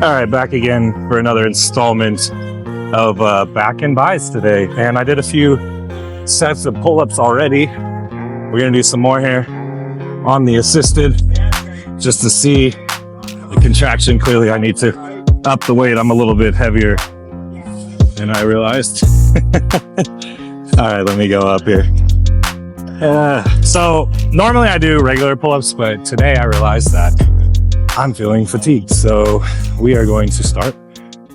All right, back again for another installment of back and buys today. And I did a few sets of pull-ups already. We're gonna do some more here on the assisted just to see the contraction. Clearly I need to up the weight. I'm a little bit heavier than I realized. All right, let me go up here. So normally I do regular pull-ups, but today I realized that I'm feeling fatigued. So we are going to start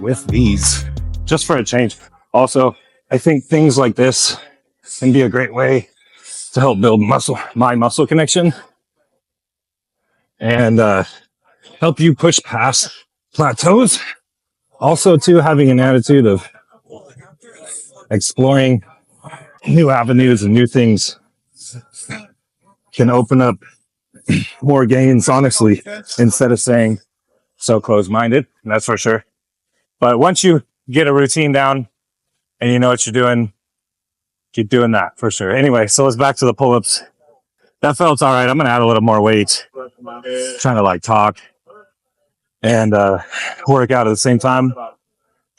with these just for a change. Also, I think things like this can be a great way to help build mind muscle connection and help you push past plateaus. Also, too, having an attitude of exploring new avenues and new things can open up more gains, honestly, instead of saying so close-minded. That's for sure. But once you get a routine down and you know what you're doing, keep doing that for sure. Anyway, so let's back to the pull-ups. That felt all right. I'm gonna add a little more weight, trying to like talk and work out at the same time.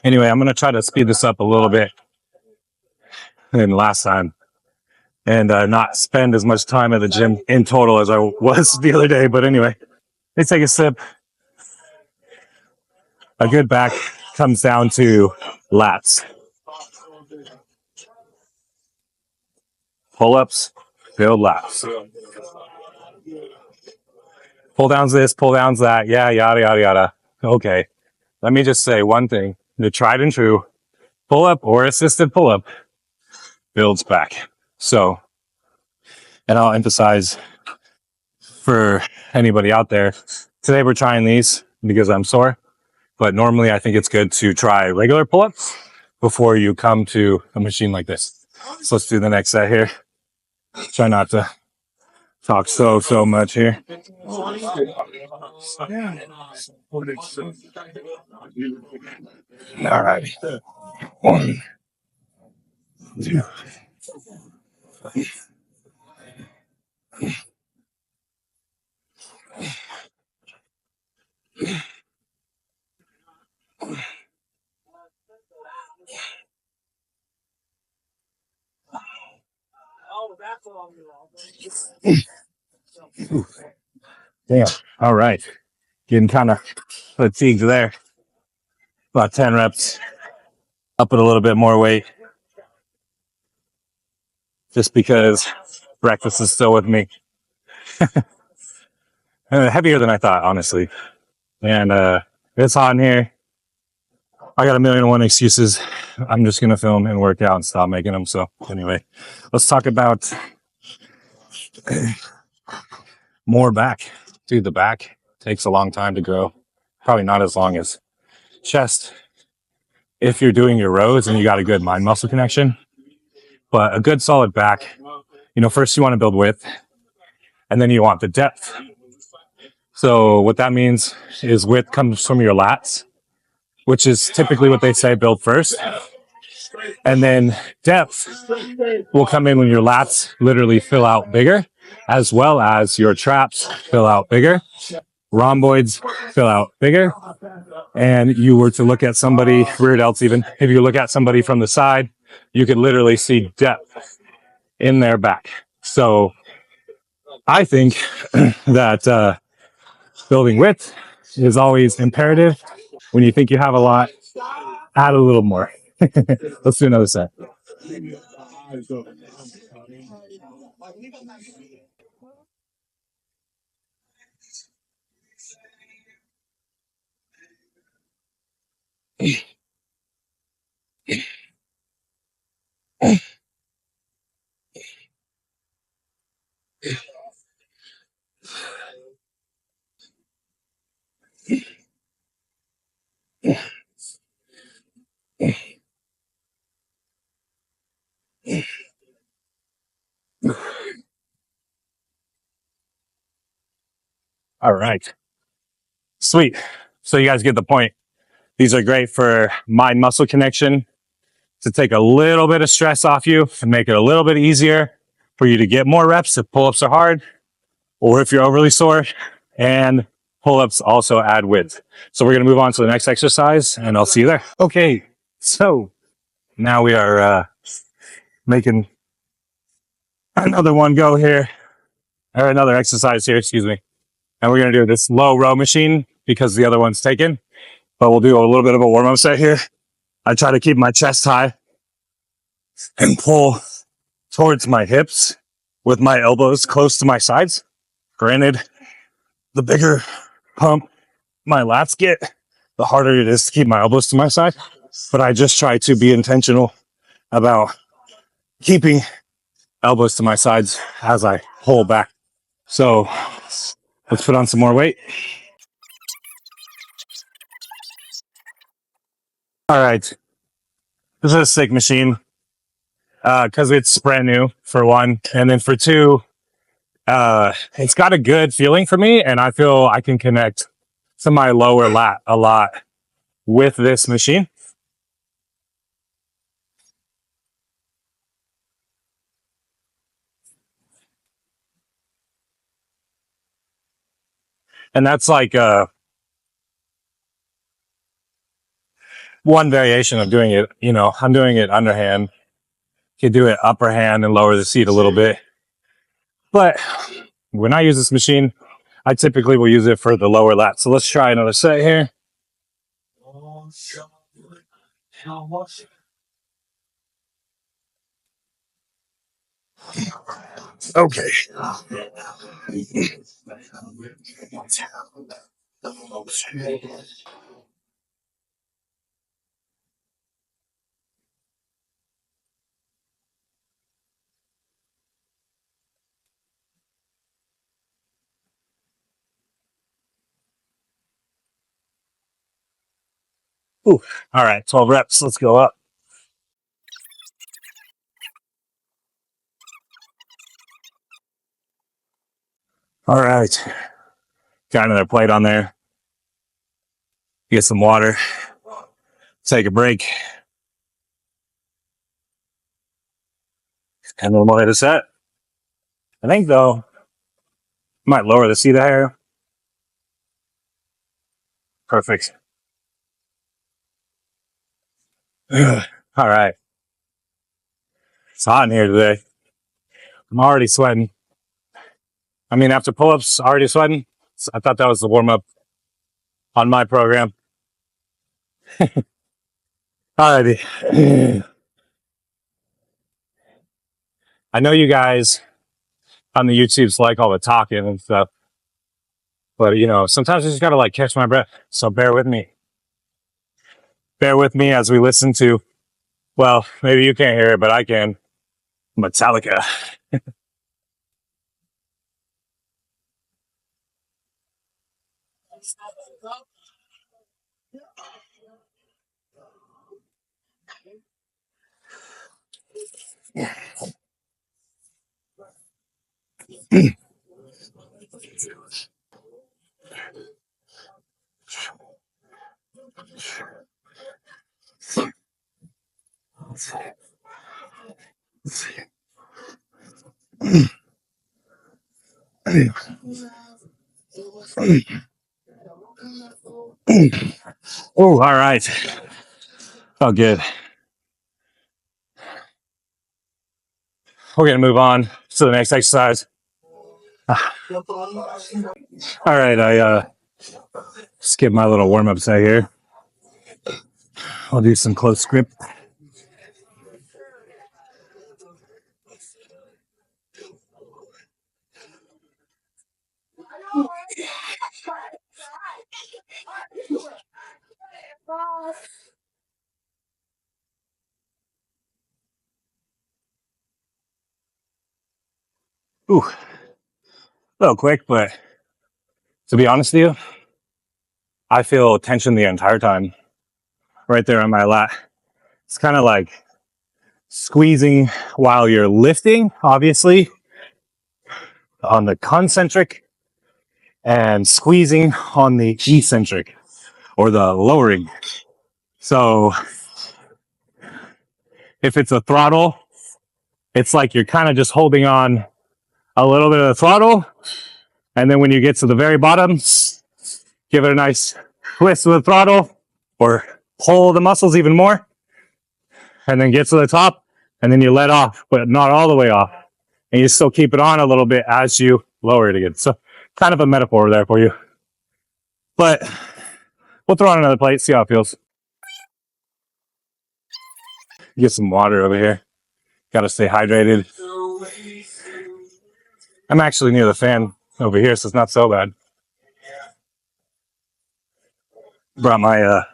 Anyway, I'm gonna try to speed this up a little bit than last time and not spend as much time at the gym in total as I was the other day. But anyway, let's take a sip. A good back comes down to lats. Pull-ups, build lats. Pull downs this, pull downs that, yeah, yada, yada, yada. Okay, let me just say one thing. The tried and true pull-up or assisted pull-up builds back. So, and I'll emphasize for anybody out there, today we're trying these because I'm sore, but normally I think it's good to try regular pull-ups before you come to a machine like this. So let's do the next set here. Try not to talk so much here. All right. 1, 2. Damn. All right. Getting kind of fatigued there. About 10 reps. Up it a little bit more weight. Just because breakfast is still with me. Heavier than I thought, honestly. And it's hot in here. I got 1,000,001 excuses. I'm just going to film and work out and stop making them. So anyway, let's talk about more back. Dude, the back takes a long time to grow. Probably not as long as chest if you're doing your rows and you got a good mind muscle connection. But a good solid back, you know, first you want to build width and then you want the depth. So what that means is width comes from your lats, which is typically what they say build first. And then depth will come in when your lats literally fill out bigger, as well as your traps fill out bigger, rhomboids fill out bigger. And you were to look at somebody, rear delts even, if you look at somebody from the side, you could literally see depth in their back. So I think that building width is always imperative. When you think you have a lot, add a little more. Let's do another set. All right. Sweet. So you guys get the point. These are great for mind muscle connection, to take a little bit of stress off you and make it a little bit easier for you to get more reps if pull-ups are hard or if you're overly sore. And pull-ups also add width. So we're going to move on to the next exercise, and I'll see you there. Okay, so now we are making another one go here, or another exercise here, excuse me. And we're going to do this low row machine because the other one's taken. But we'll do a little bit of a warm-up set here. I try to keep my chest high and pull towards my hips with my elbows close to my sides. Granted, the bigger pump my lats get, the harder it is to keep my elbows to my side. But I just try to be intentional about keeping elbows to my sides as I pull back. So let's put on some more weight. All right. This is a sick machine because it's brand new, for one. And then for two, it's got a good feeling for me. And I feel I can connect to my lower lat a lot with this machine. And that's like one variation of doing it. You know, I'm doing it underhand. You can do it upper hand and lower the seat a little bit. But when I use this machine, I typically will use it for the lower lat. So let's try another set here. Okay. Ooh. All right, 12 reps. Let's go up. All right. Got another plate on there. Get some water. Take a break. And then we'll hit a set. I think, though, I might lower the seat here. Perfect. All right. It's hot in here today. I'm already sweating. I mean, after pull-ups, already sweating. So I thought that was the warm-up on my program. Alrighty. I know you guys on the YouTubes like all the talking and stuff, but you know, sometimes I just gotta like catch my breath. So bear with me. Bear with me as we listen to, well, maybe you can't hear it, but I can. Metallica. Oh, all right. Oh, good. We're going to move on to the next exercise. All right, I skipped my little warm-up set here. I'll do some close grip. Ooh, a little quick, but to be honest with you, I feel tension the entire time right there on my lat. It's kind of like squeezing while you're lifting, obviously, on the concentric, and squeezing on the eccentric or the lowering. So if it's a throttle, it's like you're kind of just holding on a little bit of the throttle. And then when you get to the very bottom, Give it a nice twist with the throttle or pull the muscles even more. And then get to the top. And then you let off, but not all the way off. And you still keep it on a little bit as you lower it again. So kind of a metaphor there for you. But we'll throw on another plate, see how it feels. Get some water over here. Got to stay hydrated. I'm actually near the fan over here, so it's not so bad. Brought my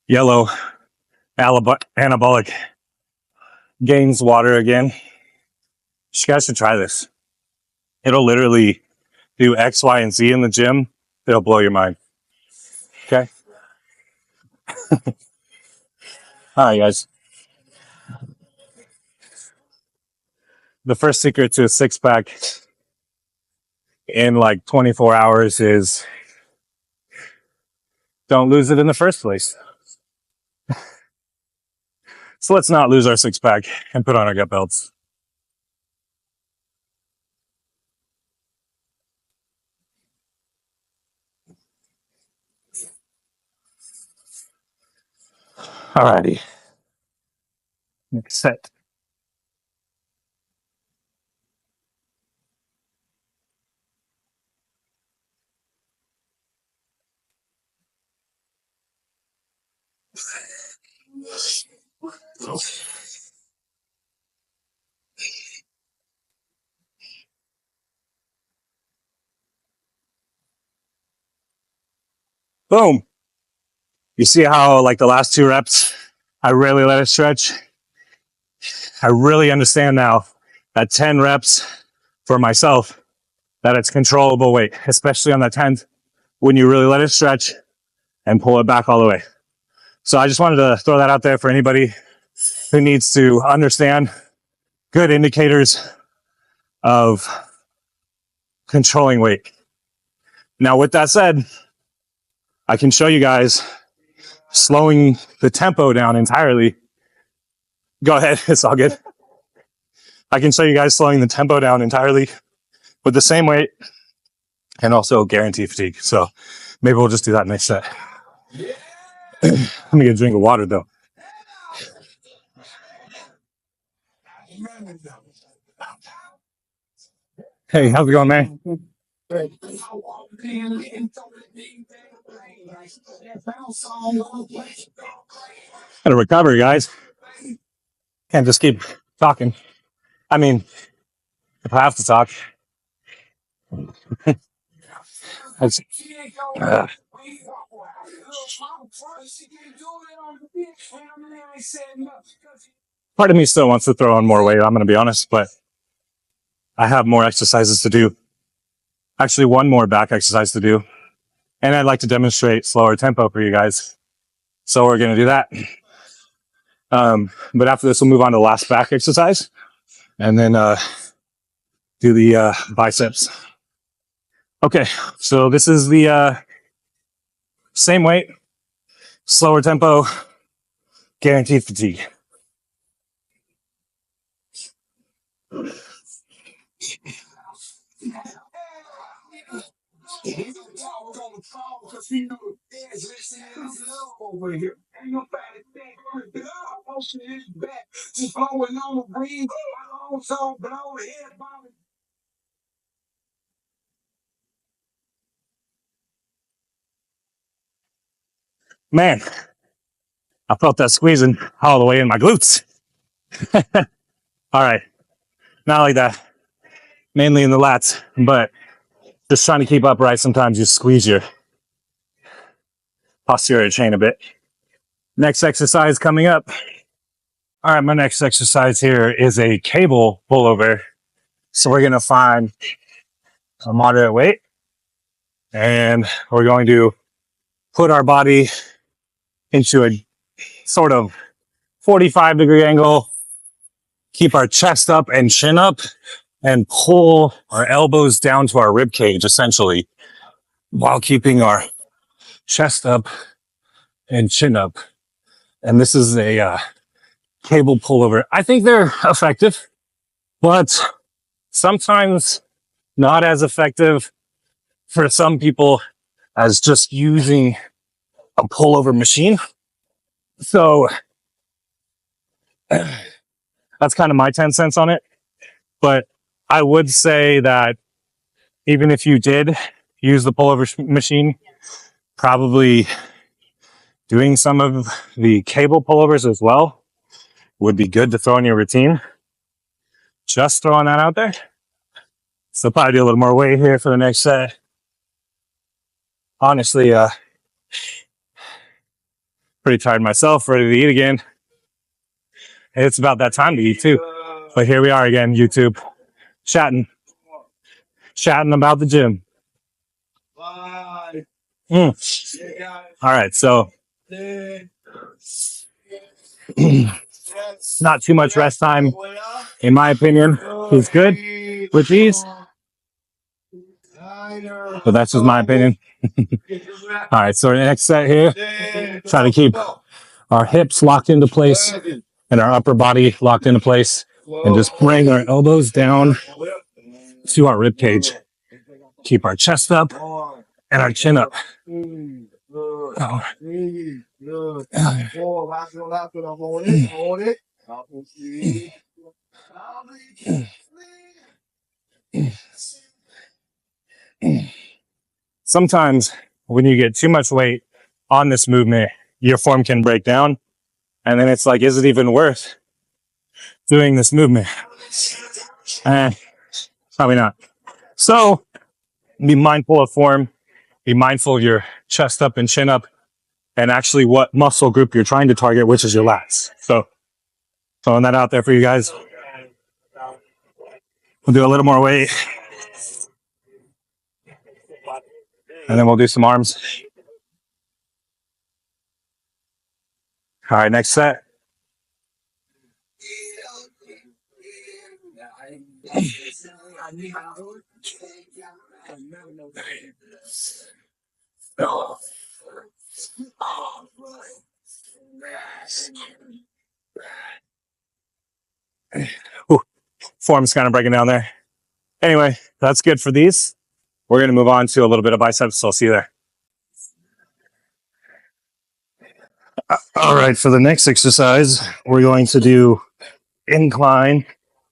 yellow anabolic gains water again. You guys should try this. It'll literally do X, Y, and Z in the gym. It'll blow your mind. Okay? All right, guys. The first secret to a six-pack in like 24 hours is don't lose it in the first place. So let's not lose our six-pack and put on our gut belts. Alrighty. Next set. Boom. You see how like the last 2 reps, I really let it stretch. I really understand now at 10 reps for myself that it's controllable weight, especially on that 10th when you really let it stretch and pull it back all the way. So I just wanted to throw that out there for anybody who needs to understand good indicators of controlling weight. Now, with that said, I can show you guys slowing the tempo down entirely. Go ahead, it's all good. I can show you guys slowing the tempo down entirely with the same weight and also guarantee fatigue. So maybe we'll just do that next set. Let me get a drink of water though. Hey, how's it going, man? Gotta recover, guys. Can't just keep talking. I mean, if I have to talk. Part of me still wants to throw on more weight, I'm going to be honest, but I have more exercises to do. Actually, one more back exercise to do. And I'd like to demonstrate slower tempo for you guys. So we're going to do that. But after this, we'll move on to the last back exercise and then do the biceps. Okay, so this is the same weight, slower tempo, guaranteed fatigue. Man, I felt that squeezing all the way in my glutes. All right, not like that. Mainly in the lats, but just trying to keep upright. Sometimes you squeeze your posterior chain a bit. Next exercise coming up. All right, my next exercise here is a cable pullover. So we're going to find a moderate weight and we're going to put our body into a sort of 45-degree angle, keep our chest up and chin up, and pull our elbows down to our rib cage, essentially, while keeping our chest up and chin up. And this is a cable pullover. I think they're effective, but sometimes not as effective for some people as just using a pullover machine. So that's kind of my 10 cents on it. But I would say that even if you did use the pullover machine, probably doing some of the cable pullovers as well would be good to throw in your routine. Just throwing that out there. So probably do a little more weight here for the next set. Honestly, pretty tired myself, ready to eat again. It's about that time to eat too. But here we are again, YouTube, chatting about the gym. All right, so not too much rest time, in my opinion, is good with these. But that's just my opinion. All right, so the next set here, try to keep our hips locked into place and our upper body locked into place, and just bring our elbows down to our rib cage. Keep our chest up and our chin up. Sometimes when you get too much weight on this movement, your form can break down. And then it's like, is it even worth doing this movement? Probably not. So be mindful of form, be mindful of your chest up and chin up, and actually what muscle group you're trying to target, which is your lats. So throwing that out there for you guys. We'll do a little more weight. And then we'll do some arms. All right, next set. Ooh, form's kind of breaking down there. Anyway, that's good for these. We're going to move on to a little bit of biceps, so I'll see you there. All right, for the next exercise, we're going to do incline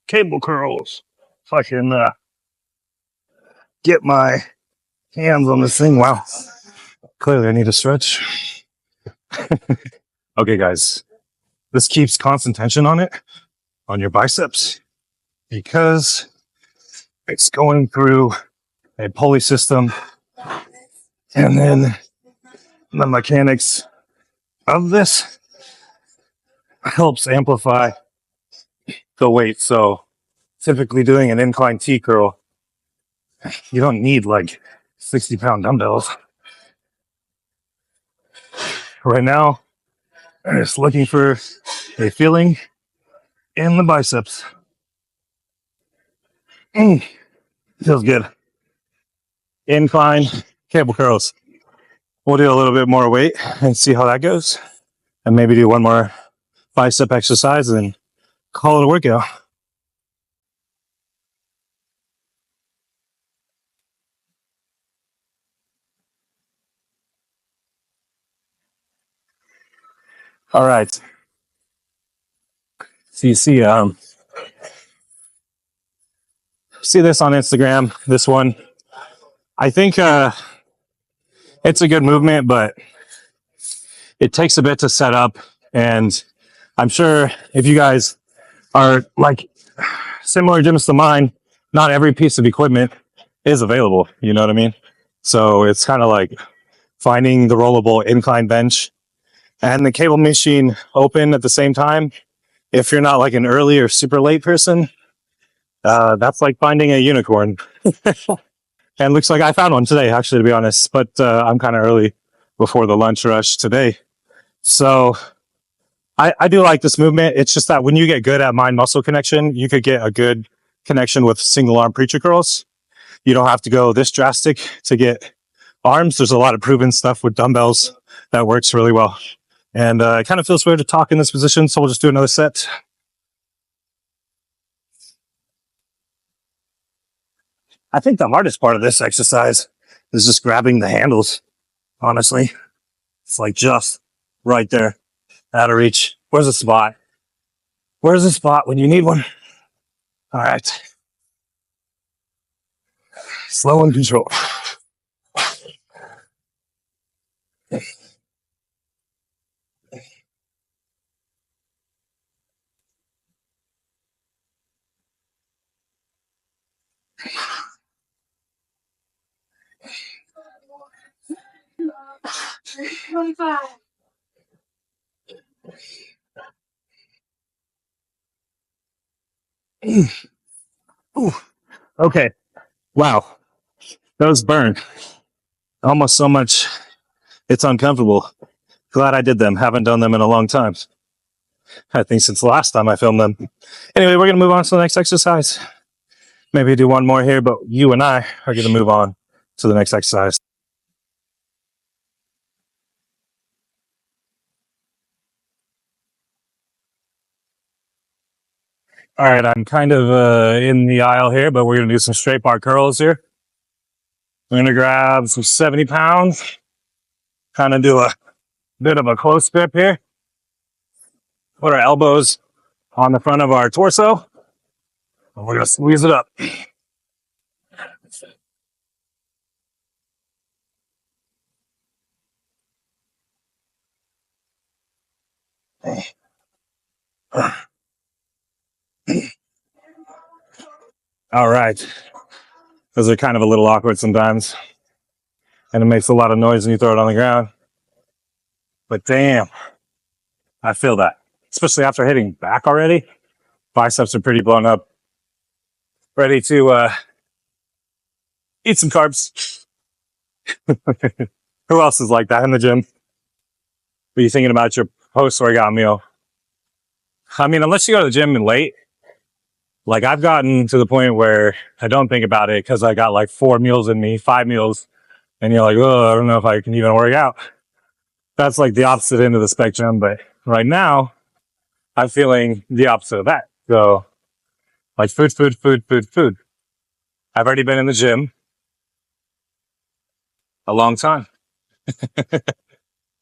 cable curls. If I can get my hands on this thing. Wow. Clearly, I need to stretch. Okay, guys. This keeps constant tension on it, on your biceps, because it's going through a pulley system, and then the mechanics of this helps amplify the weight. So typically doing an incline T curl, you don't need like 60-pound dumbbells. Right now, I'm just looking for a feeling in the biceps. Feels good. Incline cable curls. We'll do a little bit more weight and see how that goes. And maybe do one more bicep exercise and call it a workout. All right. So you see this on Instagram, this one. I think it's a good movement, but it takes a bit to set up. And I'm sure if you guys are like similar gyms to mine, not every piece of equipment is available. You know what I mean? So it's kind of like finding the rollable incline bench and the cable machine open at the same time. If you're not like an early or super late person, that's like finding a unicorn. And looks like I found one today, actually, to be honest. But I'm kind of early before the lunch rush today. So I do like this movement. It's just that when you get good at mind-muscle connection, you could get a good connection with single-arm preacher curls. You don't have to go this drastic to get arms. There's a lot of proven stuff with dumbbells that works really well. And it kind of feels weird to talk in this position, so we'll just do another set. I think the hardest part of this exercise is just grabbing the handles. Honestly, it's like just right there, out of reach. Where's the spot? Where's the spot when you need one? All right. Slow and control. Ooh. Okay. Wow. Those burn almost so much. It's uncomfortable. Glad I did them. Haven't done them in a long time. I think since the last time I filmed them. Anyway, we're going to move on to the next exercise. Maybe do one more here, but you and I are going to move on to the next exercise. All right, I'm kind of in the aisle here, but we're going to do some straight bar curls here. We're going to grab some 70 pounds, kind of do a bit of a close grip here. Put our elbows on the front of our torso. And we're going to squeeze it up. All right. Those are kind of a little awkward sometimes. And it makes a lot of noise when you throw it on the ground. But damn, I feel that. Especially after hitting back already. Biceps are pretty blown up. Ready to eat some carbs. Who else is like that in the gym? Are you thinking about your post-workout meal? I mean, unless you go to the gym late, like I've gotten to the point where I don't think about it because I got like 4 meals in me, 5 meals, and you're like, oh, I don't know if I can even work out. That's like the opposite end of the spectrum. But right now, I'm feeling the opposite of that. So, like food. I've already been in the gym a long time.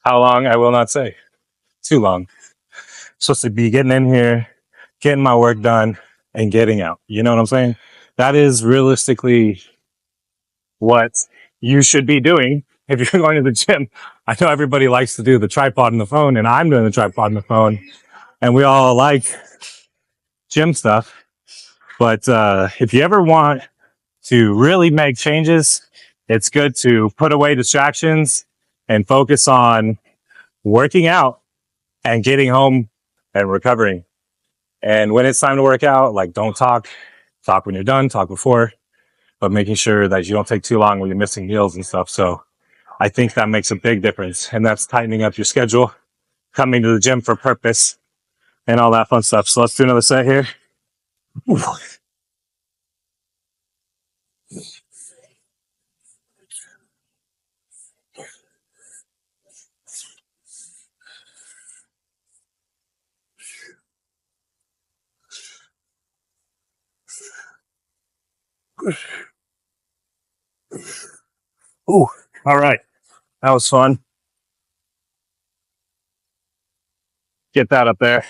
How long, I will not say. Too long. Supposed to be getting in here, getting my work done, and getting out. You know what I'm saying? That is realistically what you should be doing if you're going to the gym. I know everybody likes to do the tripod and the phone, and I'm doing the tripod and the phone, and we all like gym stuff. But if you ever want to really make changes, it's good to put away distractions and focus on working out and getting home and recovering. And when it's time to work out, like don't talk when you're done, talk before, but making sure that you don't take too long when you're missing meals and stuff. So I think that makes a big difference. And that's tightening up your schedule, coming to the gym for purpose and all that fun stuff. So let's do another set here. Ooh. Ooh, all right. That was fun. Get that up there.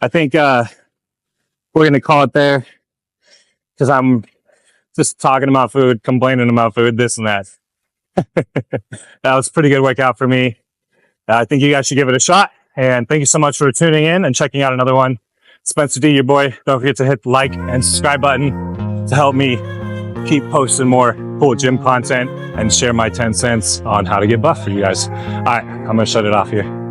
I think we're going to call it there because I'm just talking about food, complaining about food, this and that. That was a pretty good workout for me. I think you guys should give it a shot. And thank you so much for tuning in and checking out another one. Spencer D, your boy. Don't forget to hit the like and subscribe button to help me keep posting more cool gym content and share my 10 cents on how to get buff for you guys. All right, I'm going to shut it off here.